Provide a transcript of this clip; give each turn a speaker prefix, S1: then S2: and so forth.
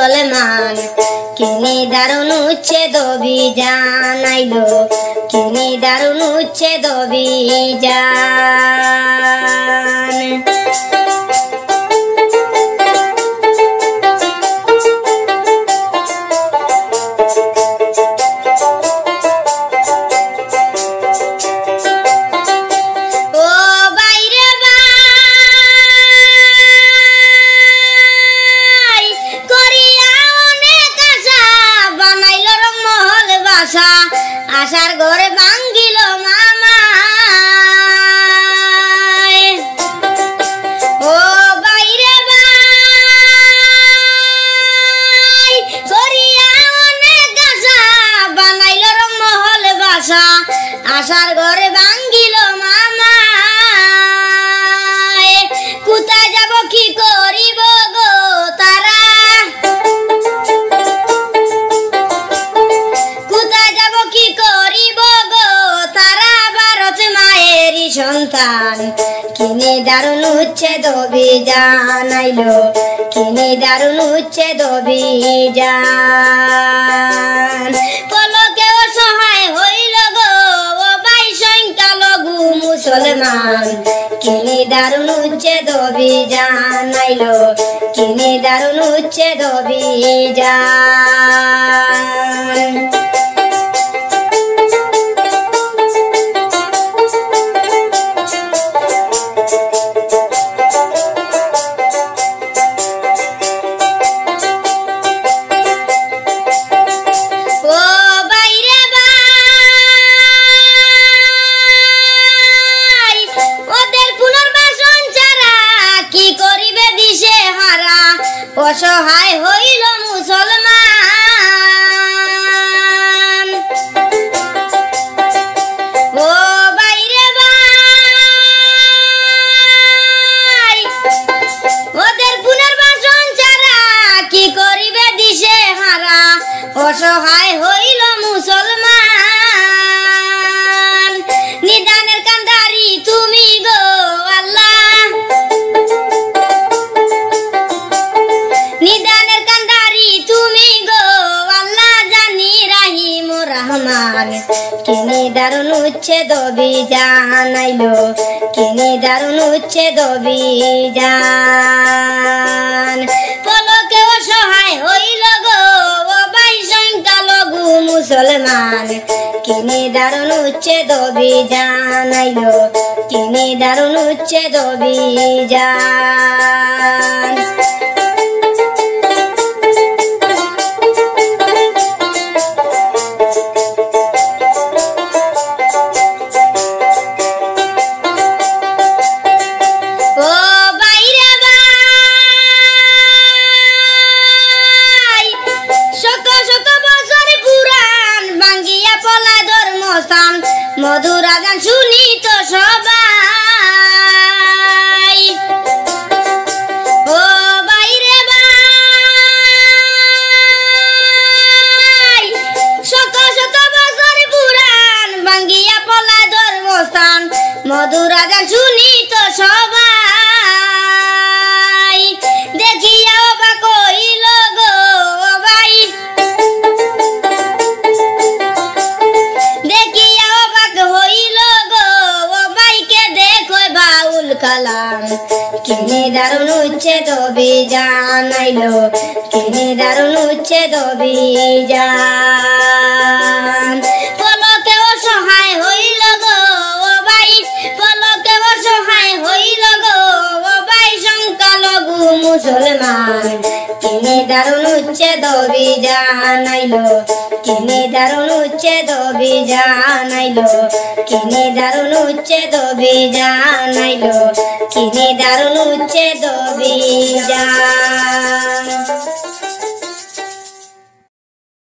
S1: মুসলমান কিনি দারুণ উচ্ছেদ অভিযান আইলো কিনি দারুণ উচ্ছেদ অভিযান আশার ঘরে ভাঙ্গিল মামা ও বাইরে ভাই করিয়া অনেক আশা বানাইল মহল বাসা আশার ঘরে ভাঙ্গিল মামা কোথায় যাব কি করিব গো তারা সন্তান কিনি দারুণ উচ্ছেদ অভিযান আইলো কিনি দারুণ উচ্ছেদ অভিযান পলকে অসহায় হইল গো ও ভাই সংখ্যালঘু মুসলমান কিনি দারুণ উচ্ছেদ অভিযান আইলো কিনি দারুণ উচ্ছেদ অভিযান অসহায় হইল মুসলমান ও বাইরে ভাই ওদের পুনর্বাসন ছাড়া কি করিবে দিশে হারা অসহায় হইল মুসলমান নিদানের কান্দারি তুমি গো আল্লাহ নিদানের কান্দারি তুমি গো আল্লাহ জানি রাহিম রহমান কিনি দারুণ উচ্ছেদ অভিযান আইলো কিনি দারুণ উচ্ছেদ অভিযান পলকে অসহায় হইল গো ও ভাই সংখ্যালঘু মুসলমান কিনি দারুণ উচ্ছেদ অভিযান আইলো কিনি দারুণ উচ্ছেদ অভিযান মধুর আজান শুনি তো সবাই ও বাইরে ভাই শত শত বছর পুরাণ ভাঙ্গিয়া পলায় ধর্মস্থান মধুর আজান শুনি তো সবাই দেখিয়া অবাক হইল গো ভাই কালাম কিনি দারুণ উচ্ছেদ অভিযান আইলো কিনি দারুণ উচ্ছেদ অভিযান পলকে অসহায় হইল গো ভাই পলকে অসহায় হইল গো ভাই সংখ্যালঘু মুসলমান কিনি দারুণ উচ্ছেদ অভিযান আইলো কিনি দারুণ উচ্ছেদ অভিযান আইলো কিনি দারুণ উচ্ছেদ অভিযান আইলো কিনি দারুণ উচ্ছেদ অভিযান